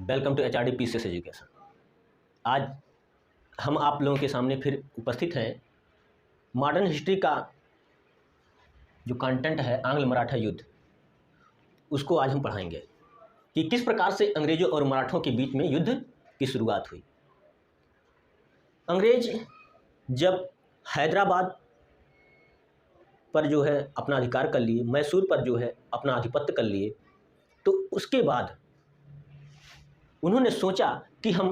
Welcome to HRD PCS education. आज हम आप लोगों के सामने फिर उपस्थित हैं। मॉडर्न हिस्ट्री का जो कंटेंट है आंग्ल मराठा युद्ध, उसको आज हम पढ़ाएंगे कि किस प्रकार से अंग्रेजों और मराठों के बीच में युद्ध की शुरुआत हुई। अंग्रेज जब हैदराबाद पर जो है अपना अधिकार कर लिए, मैसूर पर जो है अपना आधिपत्य कर लिए, तो उसके बाद उन्होंने सोचा कि हम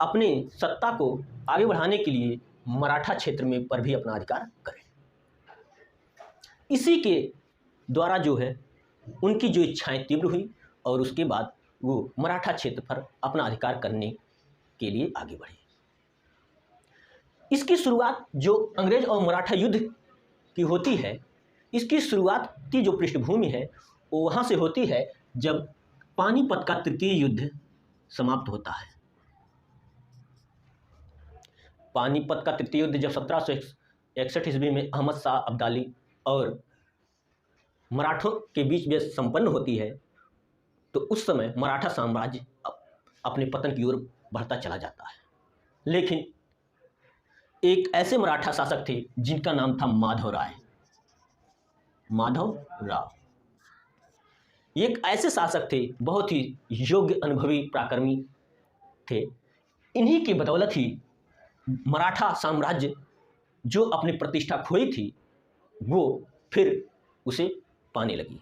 अपने सत्ता को आगे बढ़ाने के लिए मराठा क्षेत्र में पर भी अपना अधिकार करें। इसी के द्वारा जो है उनकी जो इच्छाएं तीव्र हुई और उसके बाद वो मराठा क्षेत्र पर अपना अधिकार करने के लिए आगे बढ़े। इसकी शुरुआत जो अंग्रेज और मराठा युद्ध की होती है, इसकी शुरुआत की जो पृष्ठभूमि है वो वहाँ से होती है जब पानीपत का तृतीय युद्ध समाप्त होता है। पानीपत का तृतीय युद्ध जब 1761 ईस्वी में अहमद शाह अब्दाली और मराठों के बीच में संपन्न होती है, तो उस समय मराठा साम्राज्य अपने पतन की ओर बढ़ता चला जाता है। लेकिन एक ऐसे मराठा शासक थे जिनका नाम था माधव राय। माधव राव एक ऐसे शासक थे, बहुत ही योग्य अनुभवी पराक्रमी थे। इन्हीं की बदौलत ही मराठा साम्राज्य जो अपनी प्रतिष्ठा खोई थी वो फिर उसे पाने लगी।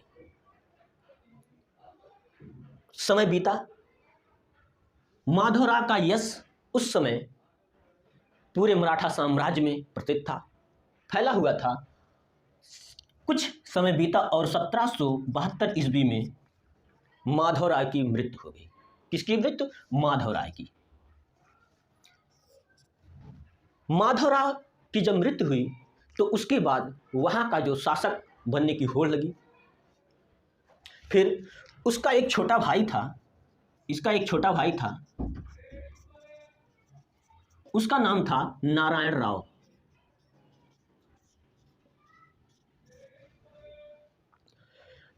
समय बीता, माधवराव का यश उस समय पूरे मराठा साम्राज्य में प्रसिद्ध था, फैला हुआ था। कुछ समय बीता और 1772 ईस्वी में माधवराय की मृत्यु हो गई। किसकी मृत्यु? माधवराय की। माधवराव की जब मृत्यु हुई तो उसके बाद वहां का जो शासक बनने की होड़ लगी। फिर उसका एक छोटा भाई था, उसका नाम था नारायण राव।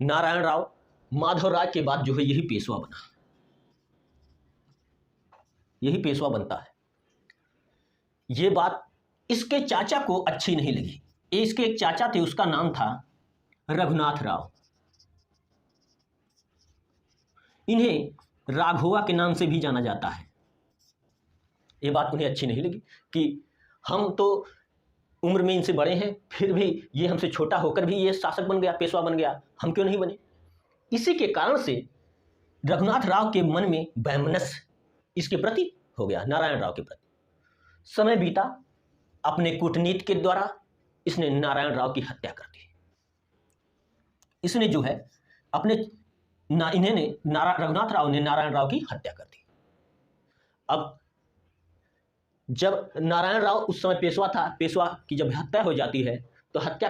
नारायण राव माधवराय के बाद जो है यही पेशवा बना, यही पेशवा बनता है। ये बात इसके चाचा को अच्छी नहीं लगी। इसके एक चाचा थे, उसका नाम था रघुनाथ राव। इन्हें राघोवा के नाम से भी जाना जाता है। ये बात उन्हें अच्छी नहीं लगी कि हम तो उम्र में इनसे बड़े हैं, फिर भी ये हमसे छोटा होकर भी ये शासक बन गया, पेशवा बन गया, हम क्यों नहीं बने। इसी के कारण से रघुनाथ राव के मन में वैमनस्य इसके प्रति हो गया, नारायण राव के प्रति। समय बीता, अपने कूटनीति के द्वारा इसने नारायण राव की हत्या कर दी। इसने जो है रघुनाथ राव ने नारायण राव की हत्या कर दी। अब जब नारायण राव उस समय पेशवा था, पेशवा की जब हत्या हो जाती है तो हत्या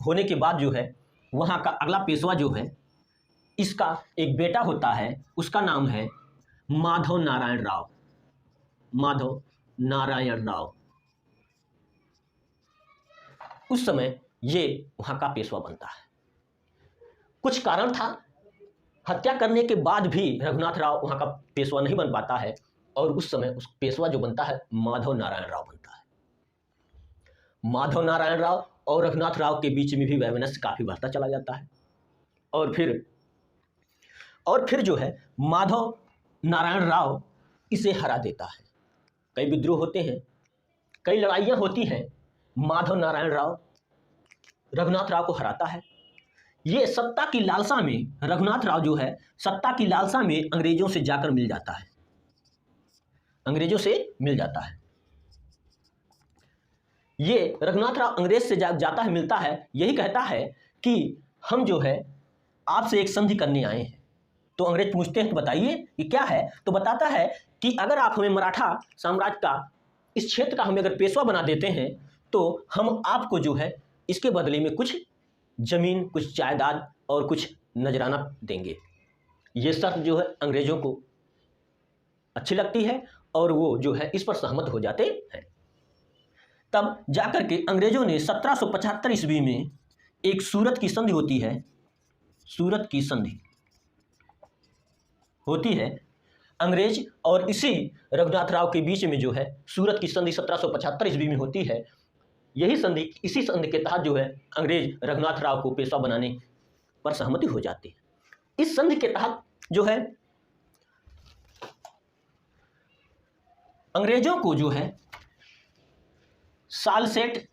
होने के बाद जो है वहाँ का अगला पेशवा जो है, इसका एक बेटा होता है, उसका नाम है माधव नारायण राव। माधव नारायण राव उस समय ये वहाँ का पेशवा बनता है। कुछ कारण था, हत्या करने के बाद भी रघुनाथ राव वहाँ का पेशवा नहीं बन पाता है और उस समय उस पेशवा जो बनता है माधव नारायण राव बनता है। माधव नारायण राव और रघुनाथ राव के बीच में भी वैमनस्य काफी बढ़ता चला जाता है। और फिर जो है माधव नारायण राव इसे हरा देता है। कई विद्रोह होते हैं, कई लड़ाइयाँ होती हैं, माधव नारायण राव रघुनाथ राव को हराता है। ये सत्ता की लालसा में रघुनाथ राव जो है सत्ता की लालसा में अंग्रेजों से जाकर मिल जाता है, अंग्रेजों से मिल जाता है। ये रघुनाथ राव अंग्रेज से जाता है, मिलता है, यही कहता है कि हम जो है आपसे एक संधि करने आए हैं। तो अंग्रेज पूछते हैं तो बताइए कि क्या है। तो बताता है कि अगर आप हमें मराठा साम्राज्य का इस क्षेत्र का हमें अगर पेशवा बना देते हैं तो हम आपको जो है इसके बदले में कुछ जमीन, कुछ जायदाद और कुछ नजराना देंगे। ये शर्त जो है अंग्रेजों को अच्छी लगती है और वो जो है इस पर सहमत हो जाते हैं। तब जाकर के अंग्रेजों ने 1775 ईस्वी में एक सूरत की संधि होती है, सूरत की संधि होती है अंग्रेज और इसी रघुनाथ राव के बीच में जो है सूरत की संधि 1775 ईस्वी में होती है। यही संधि, इसी संधि के तहत जो है अंग्रेज रघुनाथ राव को पेशवा बनाने पर सहमति हो जाती है। इस संधि के तहत जो है अंग्रेजों को जो है सालसेट,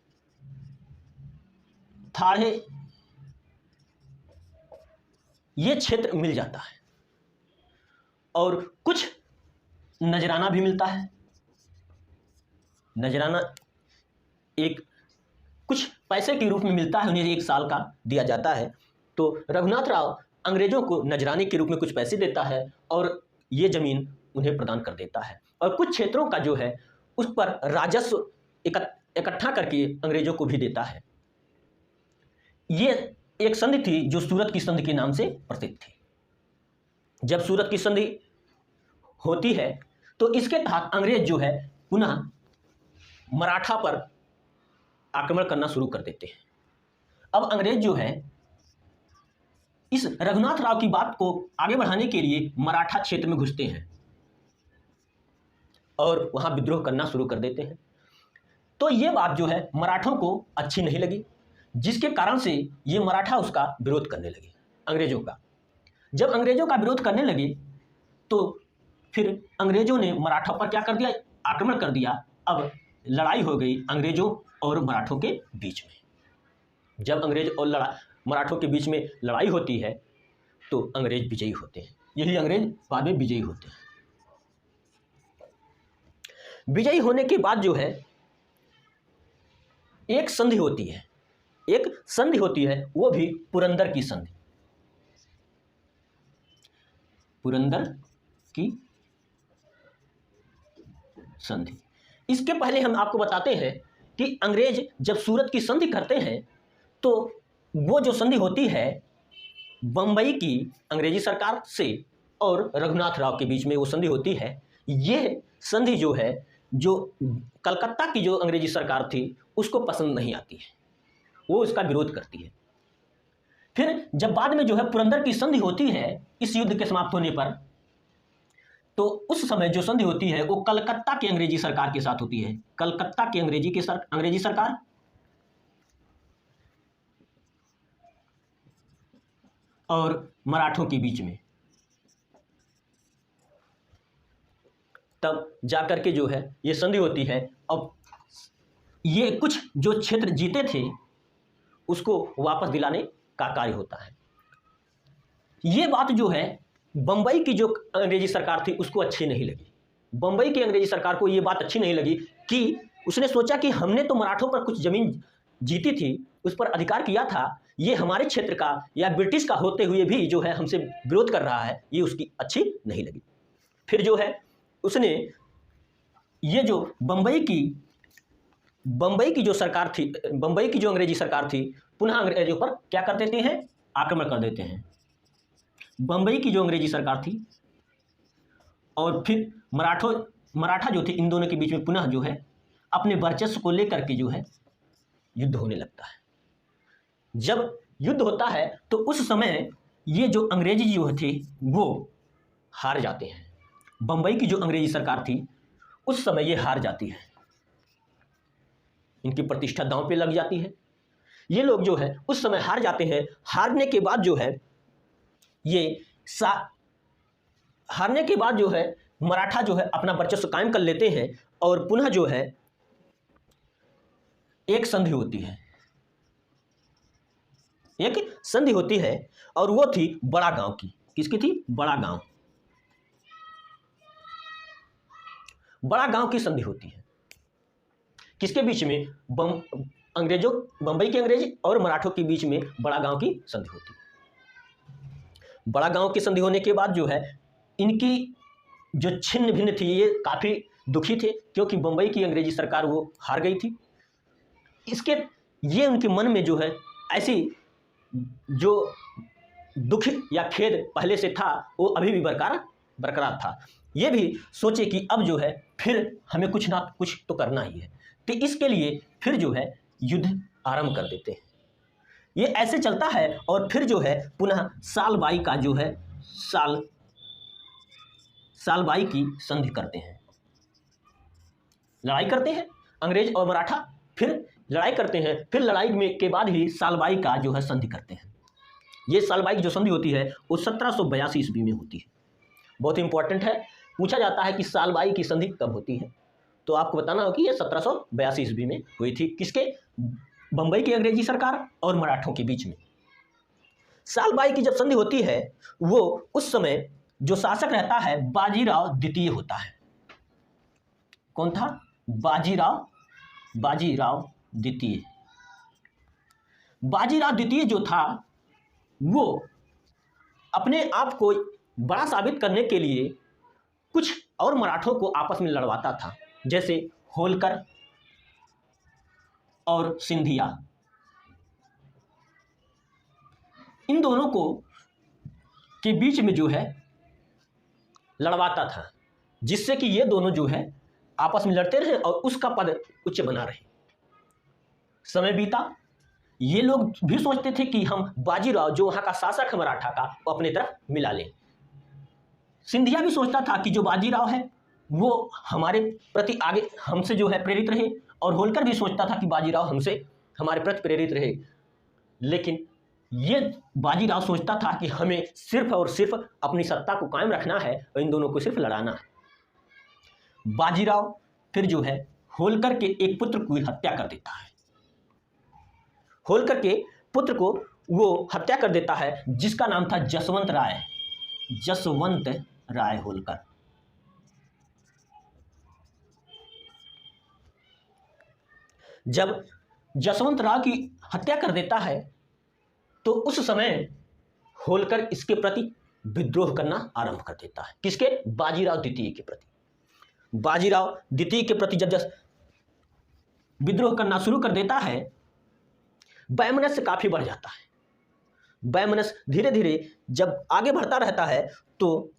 थाड़े, ये क्षेत्र मिल जाता है और कुछ नजराना भी मिलता है। नजराना एक कुछ पैसे के रूप में मिलता है, उन्हें 1 साल का दिया जाता है। तो रघुनाथ राव अंग्रेजों को नजराने के रूप में कुछ पैसे देता है और ये जमीन उन्हें प्रदान कर देता है और कुछ क्षेत्रों का जो है उस पर राजस्व इकट्ठा करके अंग्रेजों को भी देता है। ये एक संधि थी जो सूरत की संधि के नाम से प्रसिद्ध थी। जब सूरत की संधि होती है तो इसके तहत अंग्रेज जो है पुनः मराठा पर आक्रमण करना शुरू कर देते हैं। अब अंग्रेज जो है इस रघुनाथ राव की बात को आगे बढ़ाने के लिए मराठा क्षेत्र में घुसते हैं और वहां विद्रोह करना शुरू कर देते हैं। तो ये बात जो है मराठों को अच्छी नहीं लगी, जिसके कारण से ये मराठा उसका विरोध करने लगे अंग्रेजों का। जब अंग्रेजों का विरोध करने लगे तो फिर अंग्रेजों ने मराठा पर क्या कर दिया, आक्रमण कर दिया। अब लड़ाई हो गई अंग्रेजों और मराठों के बीच में। जब अंग्रेज और मराठों के बीच में लड़ाई होती है तो अंग्रेज विजयी होते हैं। यही अंग्रेज बाद में विजयी होते हैं। विजयी होने के बाद जो है एक संधि होती है, एक संधि होती है, वो भी पुरंदर की संधि। पुरंदर की संधि। इसके पहले हम आपको बताते हैं कि अंग्रेज जब सूरत की संधि करते हैं तो वो जो संधि होती है बंबई की अंग्रेजी सरकार से और रघुनाथ राव के बीच में वो संधि होती है। ये संधि जो है, जो कलकत्ता की जो अंग्रेजी सरकार थी उसको पसंद नहीं आती है, वो इसका विरोध करती है। फिर जब बाद में जो है पुरंदर की संधि होती है इस युद्ध के समाप्त होने पर, तो उस समय जो संधि होती है वो कलकत्ता की अंग्रेजी सरकार के साथ होती है। कलकत्ता की अंग्रेजी सरकार और मराठों के बीच में। तब जाकर के जो है ये संधि होती है। अब ये कुछ जो क्षेत्र जीते थे उसको वापस दिलाने का कार्य होता है। ये बात जो है बंबई की जो अंग्रेजी सरकार थी उसको अच्छी नहीं लगी। बंबई की अंग्रेजी सरकार को ये बात अच्छी नहीं लगी कि उसने सोचा कि हमने तो मराठों पर कुछ जमीन जीती थी, उस पर अधिकार किया था, ये हमारे क्षेत्र का या ब्रिटिश का होते हुए भी जो है हमसे विरोध कर रहा है, ये उसकी अच्छी नहीं लगी। फिर जो है उसने ये जो बंबई की जो सरकार थी, बंबई की जो अंग्रेजी सरकार थी, पुनः अंग्रेजों पर क्या कर देते हैं, आक्रमण कर देते हैं। बंबई की जो अंग्रेजी सरकार थी और फिर मराठा जो थे, इन दोनों के बीच में पुनः जो है अपने वर्चस्व को लेकर के जो है युद्ध होने लगता है। जब युद्ध होता है तो उस समय ये जो अंग्रेजी जो थे वो हार जाते हैं। बंबई की जो अंग्रेजी सरकार थी उस समय ये हार जाती है, इनकी प्रतिष्ठा दांव पे लग जाती है। ये लोग जो है उस समय हार जाते हैं। हारने के बाद जो है मराठा जो है अपना वर्चस्व कायम कर लेते हैं और पुनः जो है एक संधि होती है, एक संधि होती है और वो थी बड़ा गांव की। किसकी थी? बड़ा गांव की संधि होती है। किसके बीच में? बंबई के अंग्रेज और मराठों के बीच में बड़ा गांव की संधि होती है। बड़ा गांव की संधि होने के बाद जो है इनकी जो छिन्न भिन्न थी, ये काफ़ी दुखी थे क्योंकि बंबई की अंग्रेजी सरकार वो हार गई थी। ये उनके मन में जो है ऐसी जो दुख या खेद पहले से था वो अभी भी बरकरार था। ये भी सोचे कि अब जो है फिर हमें कुछ ना कुछ तो करना ही है, तो इसके लिए फिर जो है युद्ध आरंभ कर देते हैं। ये ऐसे चलता है और फिर जो है पुनः साल बाई का जो है सालबाई की संधि करते हैं। लड़ाई करते हैं अंग्रेज और मराठा, फिर लड़ाई करते हैं, फिर लड़ाई में के बाद ही सालबाई का जो है संधि करते हैं। ये सालबाई की जो संधि होती है वो 1782 ईस्वी में होती है। बहुत इंपॉर्टेंट है, पूछा जाता है कि सालबाई की संधि कब होती है, तो आपको बताना होगा कि ये 1782 ईस्वी में हुई थी। किसके? बंबई की अंग्रेजी सरकार और मराठों के बीच में। सालबाई की जब संधि होती है वो उस समय जो शासक रहता है बाजीराव द्वितीय होता है। कौन था? बाजीराव द्वितीय। बाजीराव द्वितीय जो था वो अपने आप को बड़ा साबित करने के लिए कुछ और मराठों को आपस में लड़वाता था, जैसे होलकर और सिंधिया। इन दोनों को के बीच में जो है लड़वाता था, जिससे कि ये दोनों जो है आपस में लड़ते रहे और उसका पद उच्च बना रहे। समय बीता, ये लोग भी सोचते थे कि हम बाजीराव जो वहां का शासक है मराठा का वो अपने तरफ मिला लें। सिंधिया भी सोचता था कि जो बाजीराव है वो हमारे प्रति आगे हमसे जो है प्रेरित रहे, और होलकर भी सोचता था कि बाजीराव हमसे हमारे प्रति प्रेरित रहे। लेकिन ये बाजीराव सोचता था कि हमें सिर्फ और सिर्फ अपनी सत्ता को कायम रखना है और इन दोनों को सिर्फ लड़ाना है। बाजीराव फिर जो है होलकर के एक पुत्र की हत्या कर देता है। होलकर के पुत्र को वो हत्या कर देता है, जिसका नाम था जसवंत राय होलकर। जब जसवंत राव की हत्या कर देता है तो उस समय होलकर इसके प्रति विद्रोह करना आरंभ कर देता है। किसके? बाजीराव द्वितीय के प्रति। बाजीराव द्वितीय के प्रति जब विद्रोह करना शुरू कर देता है, वैमनस्य काफी बढ़ जाता है। वैमनस्य धीरे धीरे जब आगे बढ़ता रहता है तो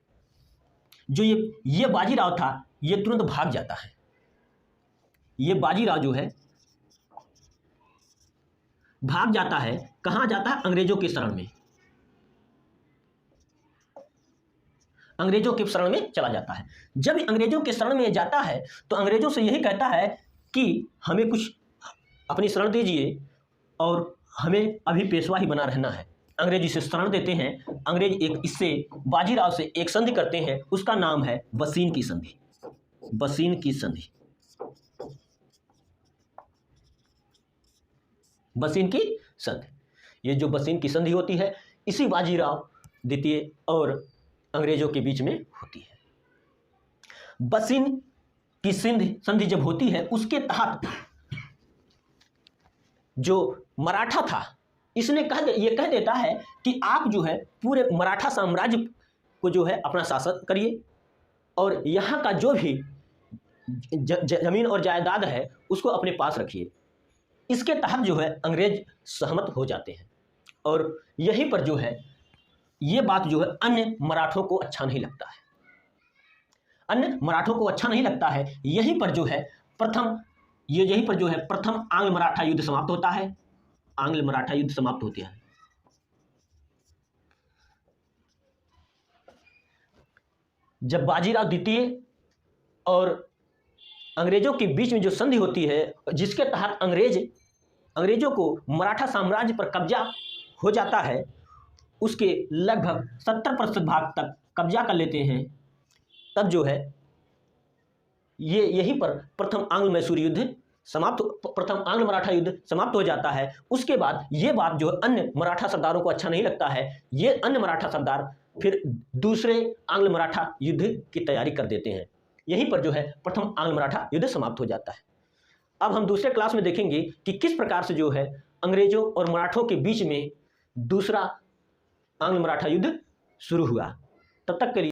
जो ये बाजीराव था ये तुरंत भाग जाता है। ये बाजीराव जो है भाग जाता है। कहां जाता है? अंग्रेजों की शरण में। अंग्रेजों के शरण में चला जाता है। जब अंग्रेजों के शरण में जाता है तो अंग्रेजों से यही कहता है कि हमें कुछ अपनी शरण दीजिए और हमें अभी पेशवा ही बना रहना है। अंग्रेज इसे शरण देते हैं। अंग्रेज इससे बाजीराव से एक संधि करते हैं, उसका नाम है बसीन की संधि। बसीन की संधि। बसीन की संधि, ये जो बसीन की संधि होती है इसी बाजीराव द्वितीय और अंग्रेजों के बीच में होती है। बसीन की संधि जब होती है उसके तहत जो मराठा था इसने ये कह देता है कि आप जो है पूरे मराठा साम्राज्य को जो है अपना शासन करिए और यहाँ का जो भी जमीन और जायदाद है उसको अपने पास रखिए। इसके तहत जो है अंग्रेज सहमत हो जाते हैं और यहीं पर जो है ये बात जो है अन्य मराठों को अच्छा नहीं लगता है। अन्य मराठों को अच्छा नहीं लगता है। यहीं पर जो है प्रथम आंग्ल मराठा युद्ध समाप्त होता है। आंग्ल मराठा युद्ध समाप्त होते हैं। जब बाजीराव द्वितीय और अंग्रेजों के बीच में जो संधि होती है जिसके तहत अंग्रेजों को मराठा साम्राज्य पर कब्जा हो जाता है, उसके लगभग 70% भाग तक कब्जा कर लेते हैं, तब जो है यहीं पर प्रथम आंग्ल मराठा युद्ध समाप्त हो जाता है। उसके बाद ये बात जो अन्य मराठा सरदारों को अच्छा नहीं लगता है। ये अन्य मराठा सरदार फिर दूसरे आंग्ल मराठा युद्ध की तैयारी कर देते हैं। यहीं पर जो है प्रथम आंग्ल मराठा युद्ध समाप्त हो जाता है। अब हम दूसरे क्लास में देखेंगे कि किस प्रकार से जो है अंग्रेजों और मराठों के बीच में दूसरा आंग्ल मराठा युद्ध शुरू हुआ। तब तक के लिए